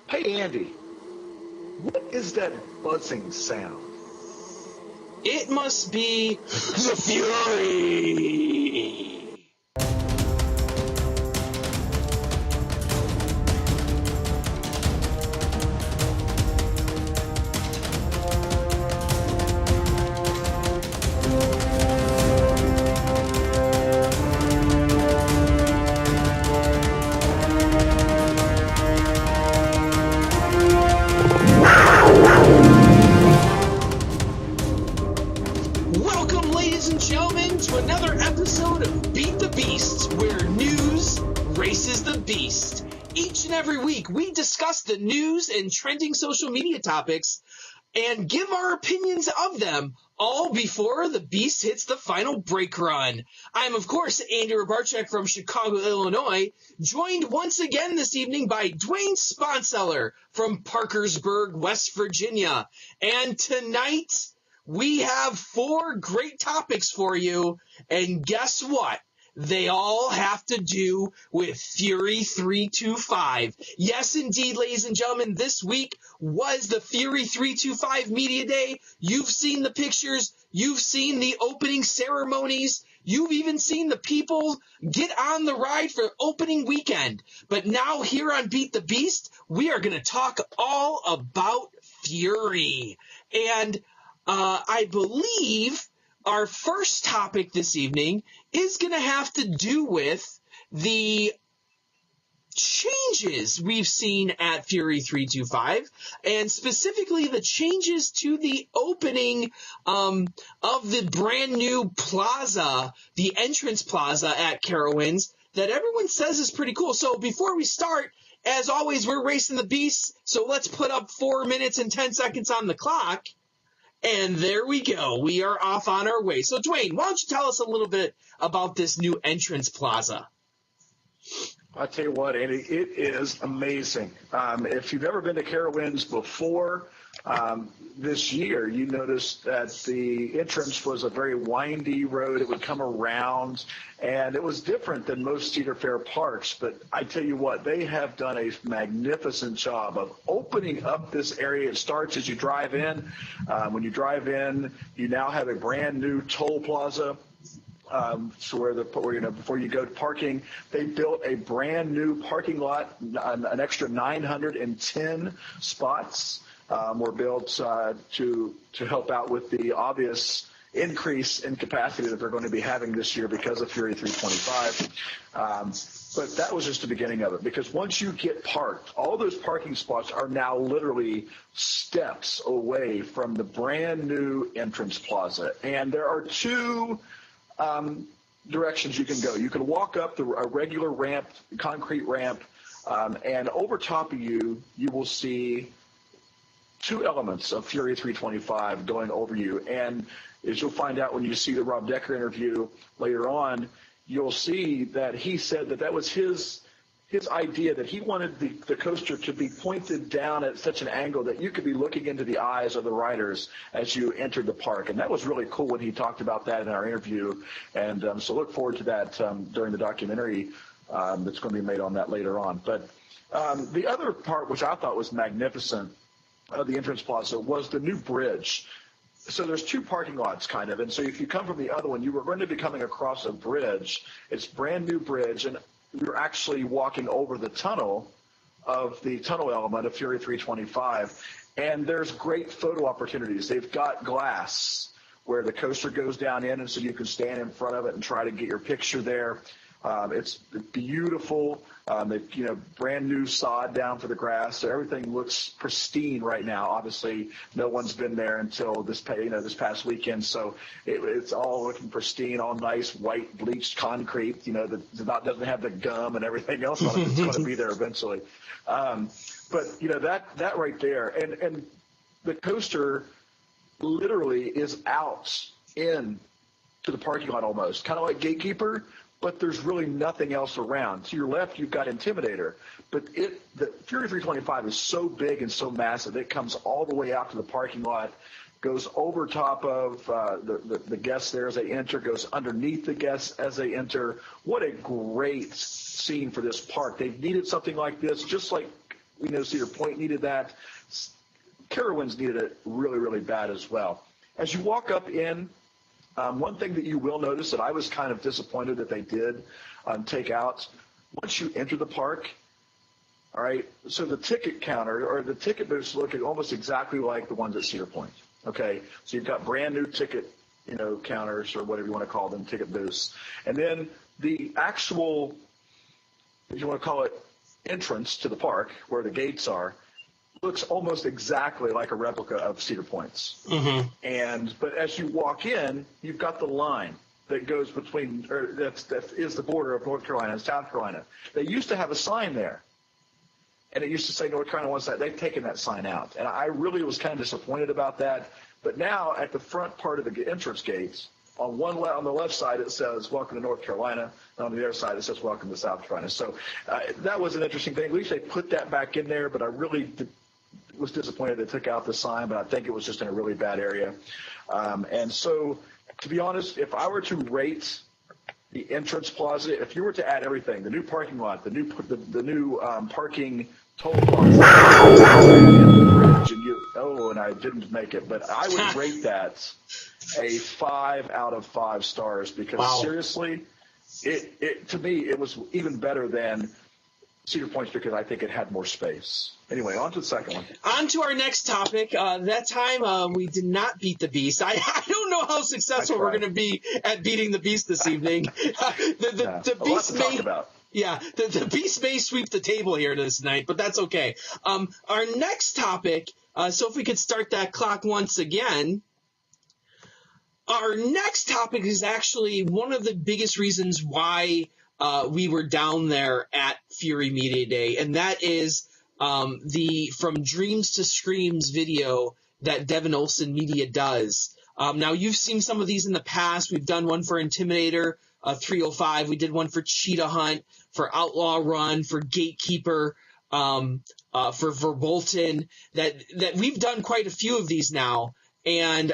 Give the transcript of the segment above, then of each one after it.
Hey, Andy, what is that buzzing sound? It must be the Fury. Welcome, ladies and gentlemen, to another episode of Beat the Beast, where news races the beast. Each and every week, we discuss the news and trending social media topics and give our opinions of them, all before the beast hits the final brake run. I'm, of course, Andy Robarczyk from Chicago, Illinois, joined once again this evening by Dwayne Sponseller from Parkersburg, West Virginia. And tonight, we have 4 great topics for you, and guess what? They all have to do with Fury 325. Yes, indeed, ladies and gentlemen, this week was the Fury 325 Media Day. You've seen the pictures. You've seen the opening ceremonies. You've even seen the people get on the ride for opening weekend. But now here on Beat the Beast, we are going to talk all about Fury. And I believe our first topic this evening is going to have to do with the changes we've seen at Fury 325, and specifically the changes to the opening of the brand new plaza, the entrance plaza at Carowinds, that everyone says is pretty cool. So before we start, as always, we're racing the beast, so let's put up 4 minutes and 10 seconds on the clock. And there we go. We are off on our way. So, Dwayne, why don't you tell us a little bit about this new entrance plaza? I'll tell you what, Andy, it is amazing. If you've ever been to Carowinds before this year, you noticed that the entrance was a very windy road. It would come around, and it was different than most Cedar Fair parks. But I tell you what, they have done a magnificent job of opening up this area. It starts as you drive in. When you drive in, you now have a brand new toll plaza. So before you go to parking, they built a brand new parking lot. An extra 910 spots were built to help out with the obvious increase in capacity that they're going to be having this year because of Fury 325. But that was just the beginning of it, because once you get parked, all those parking spots are now literally steps away from the brand new entrance plaza. And there are 2 directions you can go. You can walk up a regular ramp, concrete ramp, and over top of you, you will see 2 elements of Fury 325 going over you. And as you'll find out when you see the Rob Decker interview later on, you'll see that he said that was his idea, that he wanted the coaster to be pointed down at such an angle that you could be looking into the eyes of the riders as you entered the park. And that was really cool when he talked about that in our interview. And so look forward to that during the documentary that's going to be made on that later on. But the other part, which I thought was magnificent of the entrance plaza, was the new bridge. So there's 2 parking lots, kind of. And so if you come from the other one, you were going to be coming across a bridge. It's brand new bridge, and you're actually walking over the tunnel of the tunnel element of Fury 325. And there's great photo opportunities. They've got glass where the coaster goes down in, and so you can stand in front of it and try to get your picture there. It's beautiful. They've brand new sod down for the grass, so everything looks pristine right now. Obviously, no one's been there until this past weekend, so it's all looking pristine, all nice white bleached concrete. That doesn't have the gum and everything else on it. It's going to be there eventually. But that right there, and the coaster literally is out in to the parking lot almost, kind of like Gatekeeper. But there's really nothing else around. To your left, you've got Intimidator. But the Fury 325 is so big and so massive, it comes all the way out to the parking lot, goes over top of the guests there as they enter, goes underneath the guests as they enter. What a great scene for this park. They've needed something like this, just like We know Cedar Point needed that. Carowinds needed it really, really bad as well. As you walk up in, one thing that you will notice that I was kind of disappointed that they did take out, once you enter the park, all right, so the ticket counter or the ticket booths look almost exactly like the ones at Cedar Point. Okay, so you've got brand new ticket, counters or whatever you want to call them, ticket booths. And then the actual, if you want to call it, entrance to the park where the gates are, looks almost exactly like a replica of Cedar Point's. Mm-hmm. But as you walk in, you've got the line that goes between, or that is the border of North Carolina and South Carolina. They used to have a sign there, and it used to say North Carolina one side. They've taken that sign out, and I really was kind of disappointed about that. But now at the front part of the entrance gates, on the left side it says "Welcome to North Carolina," and on the other side it says "Welcome to South Carolina." So that was an interesting thing. At least they put that back in there, but I really was disappointed they took out the sign, but I think it was just in a really bad area. And so, to be honest, if I were to rate the entrance plaza, if you were to add everything, the new parking lot, the new parking toll plaza, and I didn't make it, but I would rate that a 5 out of 5 stars because seriously, it to me it was even better than Cedar Point because I think it had more space. Anyway, on to the second one. On to our next topic. That time we did not beat the Beast. I don't know how successful we're going to be at beating the Beast this evening. The Beast may talk about. Yeah, the Beast may sweep the table here this night, but that's okay. Our next topic, so if we could start that clock once again. Our next topic is actually one of the biggest reasons why we were down there at Fury Media Day, and that is the From Dreams to Screams video that Devin Olson Media does. Now, you've seen some of these in the past. We've done one for Intimidator 305. We did one for Cheetah Hunt, for Outlaw Run, for Gatekeeper, for Verbolten. That we've done quite a few of these now. And,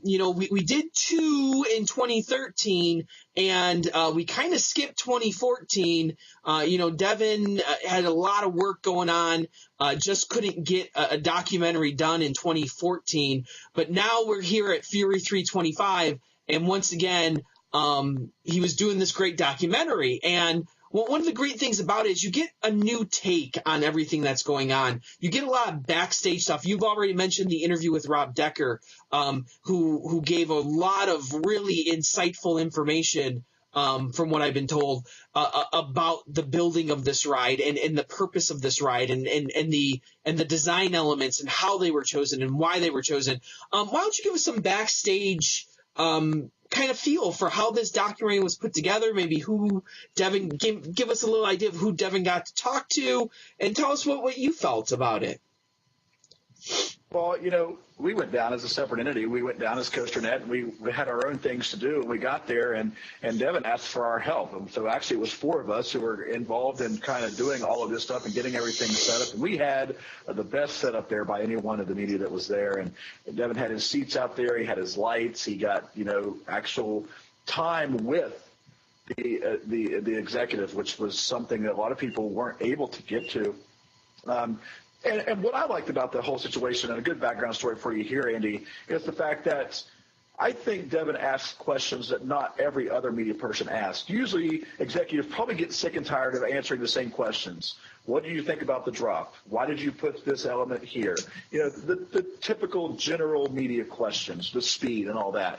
we did 2 in 2013, and we kind of skipped 2014. Devin had a lot of work going on, just couldn't get a documentary done in 2014. But now we're here at Fury 325, and once again, he was doing this great documentary. And one of the great things about it is you get a new take on everything that's going on. You get a lot of backstage stuff. You've already mentioned the interview with Rob Decker, who gave a lot of really insightful information, from what I've been told, about the building of this ride and the purpose of this ride and the design elements and how they were chosen and why they were chosen. Why don't you give us some backstage kind of feel for how this documentary was put together, maybe who Devin, give us a little idea of who Devin got to talk to, and tell us what you felt about it. Well, we went down as a separate entity. We went down as COASTER-net, and we had our own things to do, and we got there, and Devin asked for our help. And so actually it was 4 of us who were involved in kind of doing all of this stuff and getting everything set up. And we had the best setup there by any one of the media that was there. And Devin had his seats out there. He had his lights. He got, actual time with the executive, which was something that a lot of people weren't able to get to. And what I liked about the whole situation, and a good background story for you here, Andy, is the fact that I think Devin asked questions that not every other media person asked. Usually executives probably get sick and tired of answering the same questions. What do you think about the drop? Why did you put this element here? The typical general media questions, the speed and all that.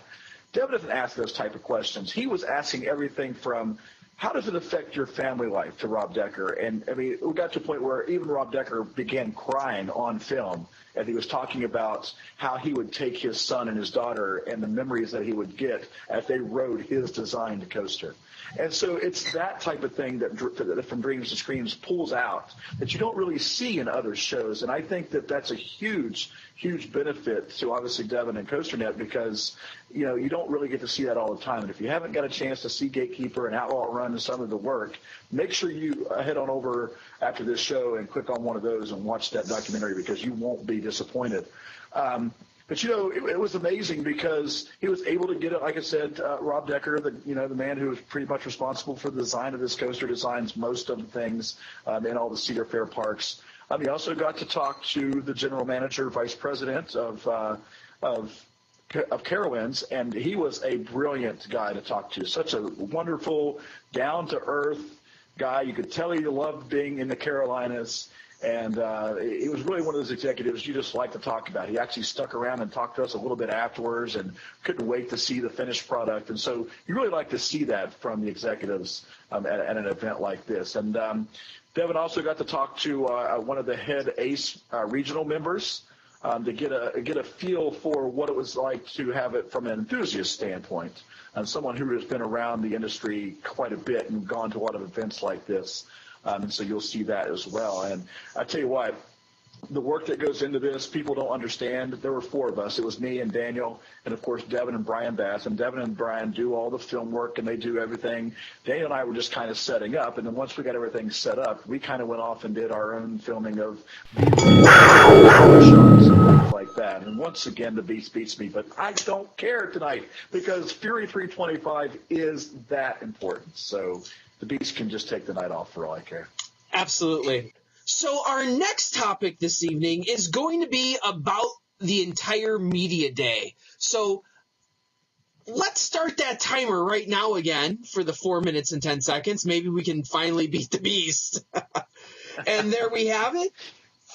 Devin doesn't ask those type of questions. He was asking everything from, how does it affect your family life, to Rob Decker? And, we got to a point where even Rob Decker began crying on film as he was talking about how he would take his son and his daughter and the memories that he would get as they rode his designed coaster. And so it's that type of thing that From Dreams to Screams pulls out that you don't really see in other shows. And I think that that's a huge, huge benefit to obviously Devin and COASTER-net because, you don't really get to see that all the time. And if you haven't got a chance to see Gatekeeper and Outlaw Run and some of the work, make sure you head on over after this show and click on one of those and watch that documentary because you won't be disappointed. But, it was amazing because he was able to get it, like I said, Rob Decker, the man who was pretty much responsible for the design of this coaster, designs most of the things in all the Cedar Fair parks. He also got to talk to the general manager, vice president of Carowinds, and he was a brilliant guy to talk to. Such a wonderful, down-to-earth guy. You could tell he loved being in the Carolinas, and he was really one of those executives you just like to talk about. He actually stuck around and talked to us a little bit afterwards and couldn't wait to see the finished product. And so you really like to see that from the executives at an event like this. And Devin also got to talk to one of the head ACE regional members, to get a feel for what it was like to have it from an enthusiast standpoint, and someone who has been around the industry quite a bit and gone to a lot of events like this. And so you'll see that as well. And I tell you what, the work that goes into this, people don't understand. There were four of us. It was me and Daniel, and of course Devin and Brian Bass. And Devin and Brian do all the film work, and they do everything. Daniel and I were just kind of setting up, and then once we got everything set up, we kind of went off and did our own filming of shots and things like that. And once again, the beast beats me, but I don't care tonight because Fury 325 is that important. So the beast can just take the night off for all I care. Absolutely. So our next topic this evening is going to be about the entire media day. So let's start that timer right now again for the 4 minutes and 10 seconds. Maybe we can finally beat the beast. And there we have it.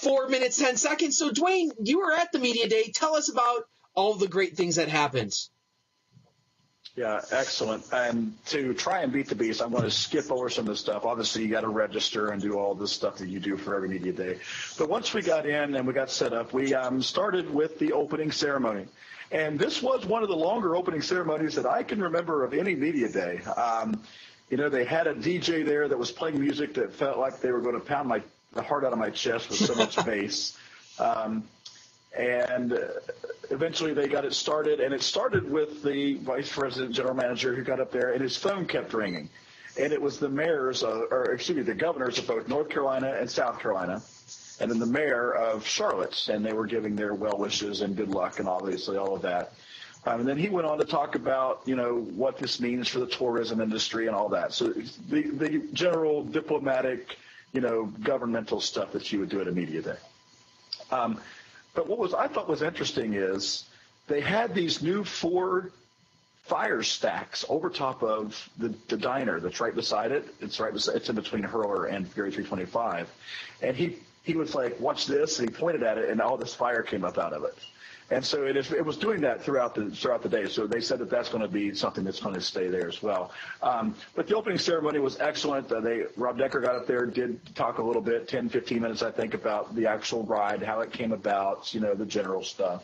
4 minutes, 10 seconds. So Dwayne, you were at the media day. Tell us about all the great things that happened. Yeah, excellent. And to try and beat the beast, I'm going to skip over some of the stuff. Obviously, you got to register and do all this stuff that you do for every media day. But once we got in and we got set up, we started with the opening ceremony. And this was one of the longer opening ceremonies that I can remember of any media day. They had a DJ there that was playing music that felt like they were going to pound the heart out of my chest with so much bass. And eventually they got it started, and it started with the vice president, general manager, who got up there, and his phone kept ringing. And it was the the governors of both North Carolina and South Carolina, and then the mayor of Charlotte, and they were giving their well wishes and good luck and obviously all of that. And then he went on to talk about, what this means for the tourism industry and all that. So the general diplomatic, governmental stuff that you would do at a media day. But what I thought was interesting is they had these new 4 fire stacks over top of the diner that's right beside it. It's in between Hurler and Fury 325. And he was like, watch this, and he pointed at it, and all this fire came up out of it. And so it was doing that throughout the day. So they said that that's going to be something that's going to stay there as well. But the opening ceremony was excellent. Rob Decker got up there, did talk a little bit, 10, 15 minutes, I think, about the actual ride, how it came about, the general stuff.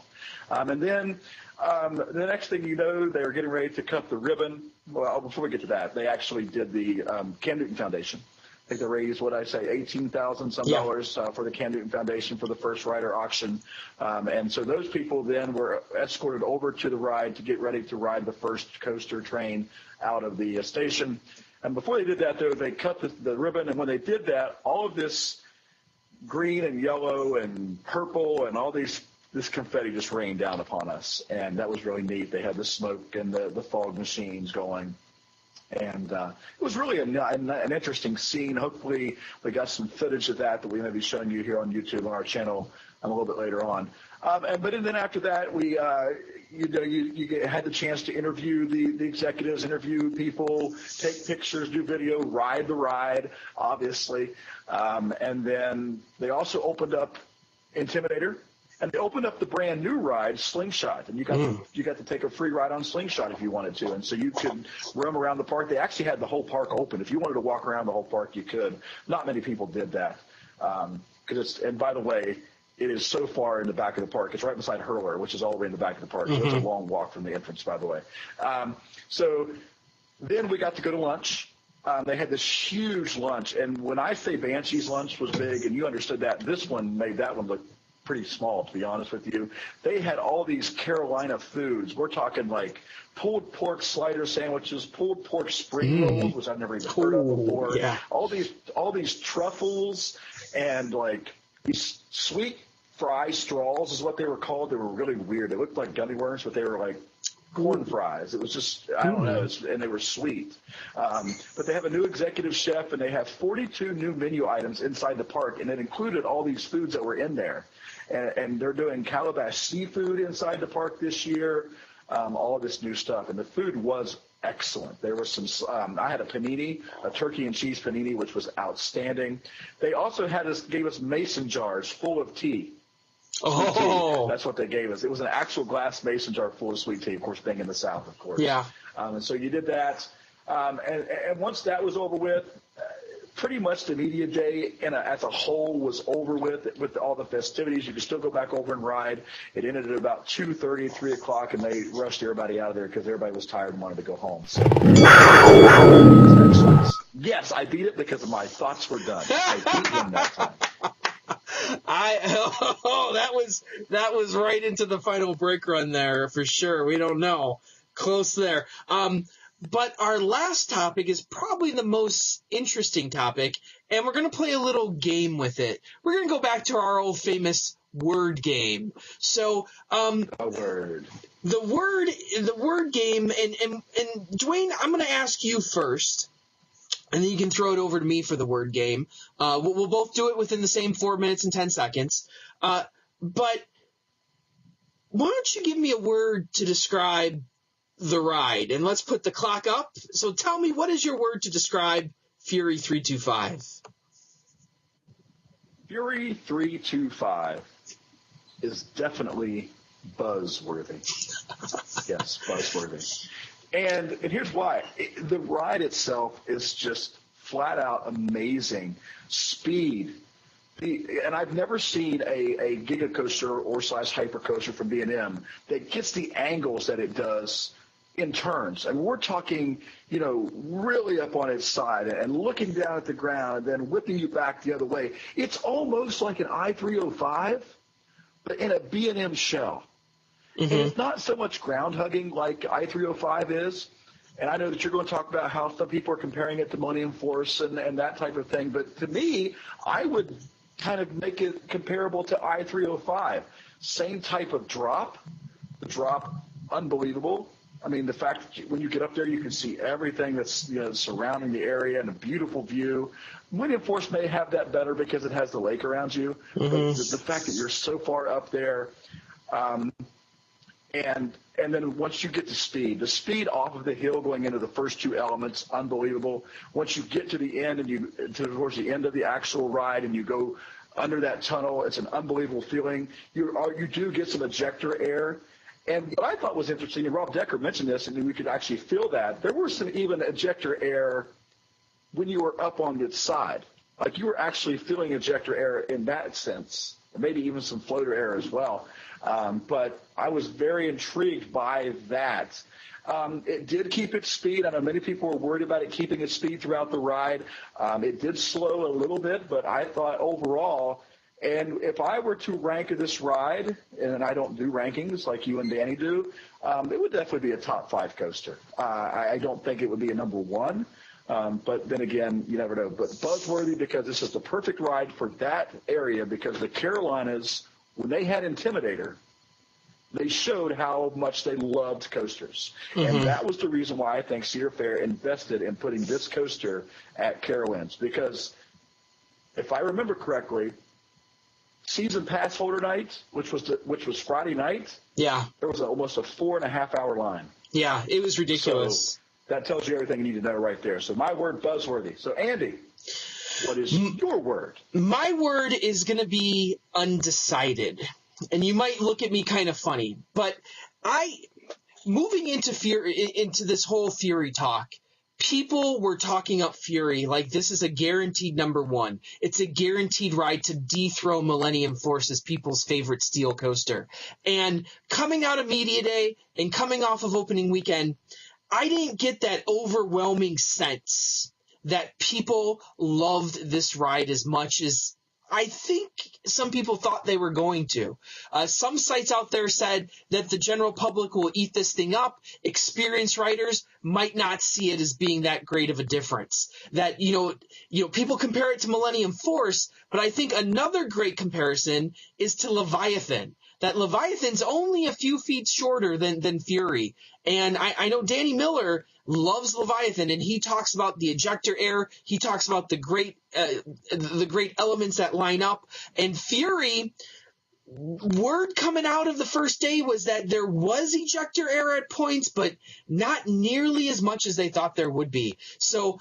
And then the next thing you know, they were getting ready to cut the ribbon. Well, before we get to that, they actually did the Cam Newton Foundation. I think they raised, $18,000 for the Cam Newton Foundation for the first rider auction. And so those people then were escorted over to the ride to get ready to ride the first coaster train out of the station. And before they did that, though, they cut the ribbon. And when they did that, all of this green and yellow and purple and all this confetti just rained down upon us. And that was really neat. They had the smoke and the fog machines going. And it was really an interesting scene. Hopefully, we got some footage of that we may be showing you here on YouTube on our channel a little bit later on. But then after that, we you had the chance to interview the executives, interview people, take pictures, do video, ride the ride, obviously. And then they also opened up Intimidator. And they opened up the brand new ride, Slingshot, and you got to take a free ride on Slingshot if you wanted to. And so you could roam around the park. They actually had the whole park open. If you wanted to walk around the whole park, you could. Not many people did that. And by the way, it is so far in the back of the park. It's right beside Hurler, which is all the way in the back of the park. So it's a long walk from the entrance, by the way. So then we got to go to lunch. They had this huge lunch. And when I say Banshee's lunch was big, and you understood that, this one made that one look pretty small, to be honest with you. They had all these Carolina foods. We're talking like pulled pork slider sandwiches, pulled pork spring rolls, which I've never even heard of before. Yeah. All these truffles and like these sweet fry straws is what they were called. They were really weird. They looked like gummy worms, but they were like corn fries. It was just, I don't know, and they were sweet. But they have a new executive chef, and they have 42 new menu items inside the park, and it included all these foods that were in there. And they're doing calabash seafood inside the park this year, all of this new stuff. And the food was excellent. There was some, I had a panini, a turkey and cheese panini, which was outstanding. They also gave us mason jars full of tea. Oh, that's what they gave us. It was an actual glass mason jar full of sweet tea, of course, being in the South, of course. Yeah. And so you did that. And once that was over with, pretty much the media day as a whole was over with all the festivities. You could still go back over and ride. It ended at about 2:30, 3 o'clock, and they rushed everybody out of there because everybody was tired and wanted to go home. So, yes, I beat it because my thoughts were done. I beat him that time. That was right into the final break run there for sure. We don't know. Close there. But our last topic is probably the most interesting topic, and we're going to play a little game with it. We're going to go back to our old famous word game. So, the word game, and Dwayne, I'm going to ask you first, and then you can throw it over to me for the word game. We'll both do it within the same 4 minutes and 10 seconds. But why don't you give me a word to describe the ride, and let's put the clock up. So tell me, what is your word to describe Fury 325? Fury 325 is definitely buzzworthy. Yes, buzzworthy. And here's why. The ride itself is just flat out amazing. Speed. And I've never seen a giga coaster or size hyper coaster from B&M that gets the angles that it does in turns. And we're talking, really up on its side and looking down at the ground and then whipping you back the other way. It's almost like an I-305, but in a B&M shell. Mm-hmm. And it's not so much ground hugging like I-305 is. And I know that you're going to talk about how some people are comparing it to Millennium Force and that type of thing. But to me, I would kind of make it comparable to I-305. Same type of drop. The drop, unbelievable. I mean, the fact that when you get up there, you can see everything that's surrounding the area and a beautiful view. Millennium Force may have that better because it has the lake around you. Mm-hmm. But the fact that you're so far up there, and then once you get to speed, the speed off of the hill going into the first two elements, unbelievable. Once you get to the end and towards the end of the actual ride and you go under that tunnel, it's an unbelievable feeling. You do get some ejector air. And what I thought was interesting, and Rob Decker mentioned this, and we could actually feel that, there was some even ejector air when you were up on its side. Like you were actually feeling ejector air in that sense, and maybe even some floater air as well. But I was very intrigued by that. It did keep its speed. I know many people were worried about it keeping its speed throughout the ride. It did slow a little bit, but I thought overall, and if I were to rank this ride, and I don't do rankings like you and Danny do, it would definitely be a top 5 coaster. I don't think it would be a number 1. But then again, you never know. But buzzworthy because this is the perfect ride for that area because the Carolinas, when they had Intimidator, they showed how much they loved coasters. Mm-hmm. And that was the reason why I think Cedar Fair invested in putting this coaster at Carowinds. Because if I remember correctly, season pass holder night, which was Friday night, yeah, there was almost a 4.5-hour line. Yeah, it was ridiculous. So that tells you everything you need to know right there. So my word, buzzworthy. So Andy, what is your word? My word is going to be undecided. And you might look at me kind of funny, but moving into this whole Fury talk, people were talking up Fury like this is a guaranteed number 1. It's a guaranteed ride to dethrone Millennium Force as people's favorite steel coaster. And coming out of Media Day and coming off of opening weekend, I didn't get that overwhelming sense that people loved this ride as much as I think some people thought they were going to. Some sites out there said that the general public will eat this thing up. Experienced riders might not see it as being that great of a difference. That, people compare it to Millennium Force, but I think another great comparison is to Leviathan. that Leviathan's only a few feet shorter than Fury. And I know Danny Miller loves Leviathan, and he talks about the ejector air. He talks about the great elements that line up. And Fury, word coming out of the first day was that there was ejector air at points, but not nearly as much as they thought there would be. So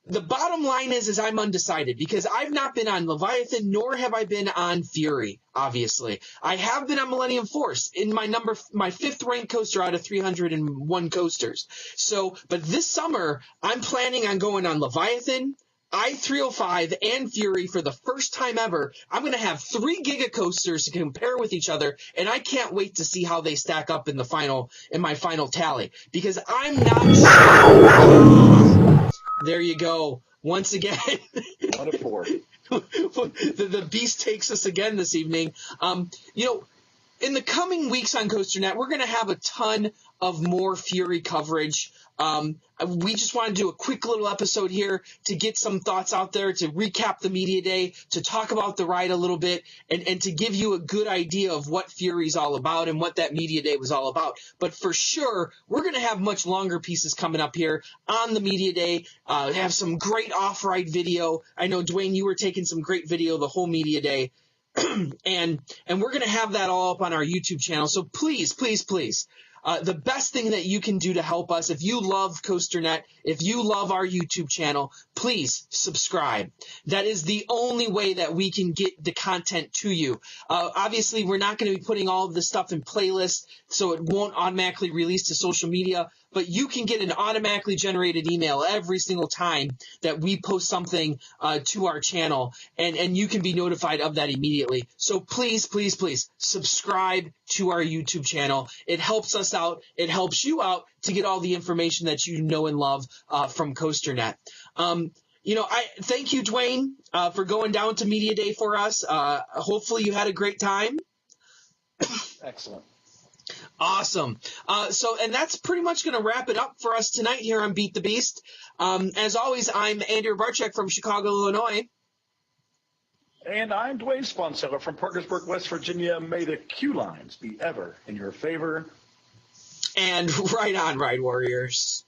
the bottom line is I'm undecided because I've not been on Leviathan, nor have I been on Fury, obviously. I have been on Millennium Force in my fifth ranked coaster out of 301 coasters. So, but this summer, I'm planning on going on Leviathan, I-305, and Fury for the first time ever. I'm going to have 3 giga coasters to compare with each other, and I can't wait to see how they stack up in my final tally, because I'm not sure. There you go. Once again. 1 of 4. The beast takes us again this evening. In the coming weeks on COASTER.net, we're going to have a ton of more Fury coverage. We just want to do a quick little episode here to get some thoughts out there, to recap the media day, to talk about the ride a little bit, and to give you a good idea of what Fury's all about and what that media day was all about. But for sure, we're going to have much longer pieces coming up here on the media day, have some great off-ride video. I know, Dwayne, you were taking some great video the whole media day. and we're going to have that all up on our YouTube channel. So please, please, please, the best thing that you can do to help us, if you love COASTER.net, if you love our YouTube channel, please subscribe. That is the only way that we can get the content to you. Obviously, we're not going to be putting all of this stuff in playlists, so it won't automatically release to social media. But you can get an automatically generated email every single time that we post something to our channel, and you can be notified of that immediately. So please, please, please subscribe to our YouTube channel. It helps us out. It helps you out to get all the information that you know and love from COASTER.net. I thank you, Dwayne, for going down to Media Day for us. Hopefully you had a great time. Excellent. Awesome. And that's pretty much going to wrap it up for us tonight here on Beat the Beast. As always, I'm Andrew Barczyk from Chicago, Illinois. And I'm Dwayne Sponseller from Parkersburg, West Virginia. May the Q lines be ever in your favor. And right on, Ride Warriors.